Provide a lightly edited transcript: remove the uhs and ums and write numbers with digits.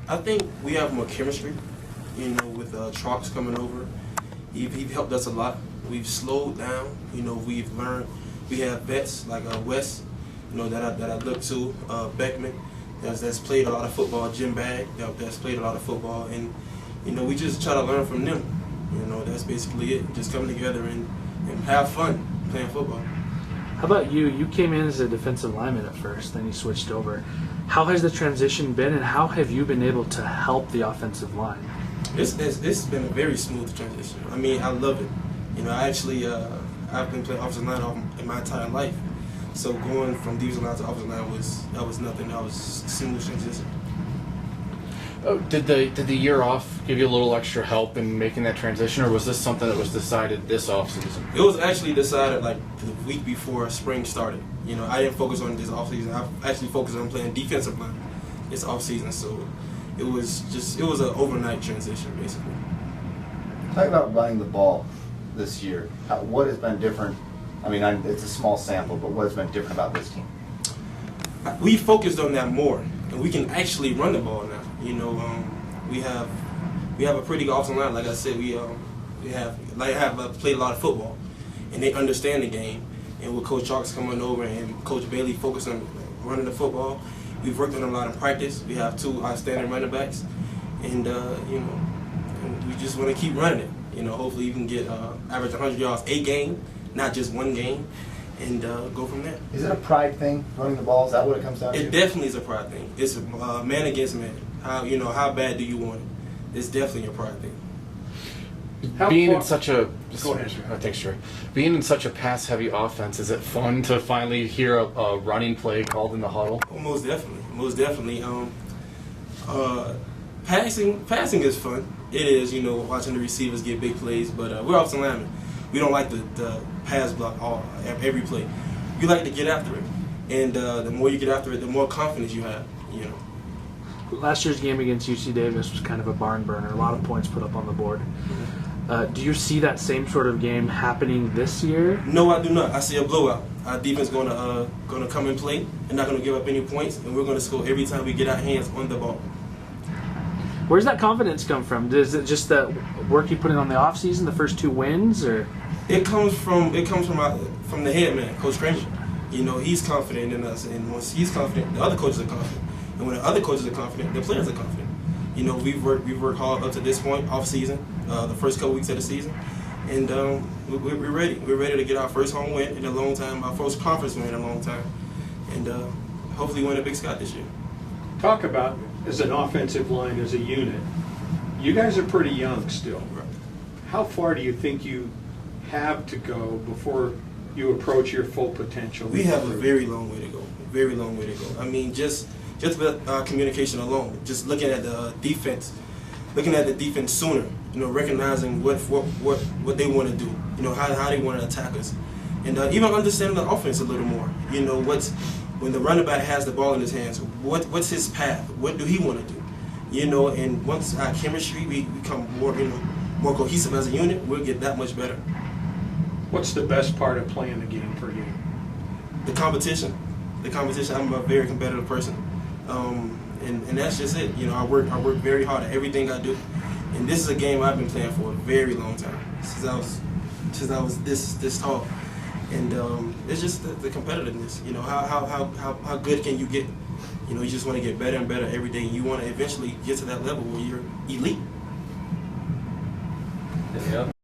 I think we have more chemistry, with Trox coming over. He helped us a lot. We've slowed down. We've learned. We have vets like Wes, that I look to. Beckman, that's played a lot of football. Jim Bag, that's played a lot of football, and we just try to learn from them. That's basically it. Just come together and have fun playing football. How about you? You came in as a defensive lineman at first, then you switched over. How has the transition been, and how have you been able to help the offensive line? It's been a very smooth transition. I mean, I love it. I've been playing offensive line in my entire life. So going from defensive line to offensive line was nothing. That was a smooth transition. Oh, did the year off give you a little extra help in making that transition, or was this something that was decided this offseason? It was actually decided like the week before spring started. I didn't focus on this offseason. I actually focused on playing defensive line this offseason. So it was an overnight transition basically. Talk about running the ball this year. What has been different? I mean, it's a small sample, but what has been different about this team? We focused on that more, and we can actually run the ball now. We have a pretty good offensive line. Like I said, we have played a lot of football, and they understand the game. And with Coach Chalks coming over and Coach Bailey focused on running the football, we've worked on a lot in practice. We have 2 outstanding running backs, and and we just want to keep running it. Hopefully you can get average 100 yards a game, not just one game, and go from there. Is it a pride thing, running the ball? Is that what it comes down to? It definitely is a pride thing. It's man against man. How bad do you want it? It's definitely a pride thing. Being in such a being in such a pass-heavy offense, is it fun to finally hear a running play called in the huddle? Oh, most definitely. Passing is fun. It is, watching the receivers get big plays. But we're offensive linemen. We don't like the pass block every play. We like to get after it, and the more you get after it, the more confidence you have. Last year's game against UC Davis was kind of a barn burner. A lot of points put up on the board. Do you see that same sort of game happening this year? No, I do not. I see a blowout. Our defense going to come and play and not going to give up any points, and we're going to score every time we get our hands on the ball. Where's that confidence come from? Is it just the work you put in on the offseason, the first 2 wins, or? It comes from the head man, Coach Granger. He's confident in us, and once he's confident, the other coaches are confident. And when the other coaches are confident, the players are confident. We've worked hard up to this point, off season, the first couple weeks of the season, and we're ready. We're ready to get our first home win in a long time, our first conference win in a long time, and hopefully win a Big Sky this year. Talk about as an offensive line, as a unit. You guys are pretty young still. Right. How far do you think you have to go before you approach your full potential? We have a very long way to go. Very long way to go. I mean, just with communication alone, just looking at the defense sooner, recognizing what they want to do, how they want to attack us, and even understanding the offense a little more. When the running back has the ball in his hands, what's his path? What do he want to do? And once our chemistry, we become more cohesive as a unit, we'll get that much better. What's the best part of playing the game for you? The competition. I'm a very competitive person. And that's just it. I work very hard at everything I do, and this is a game I've been playing for a very long time, since I was this tall, and it's just the competitiveness. How good can you get? You just want to get better and better every day, and you want to eventually get to that level where you're elite. Yeah.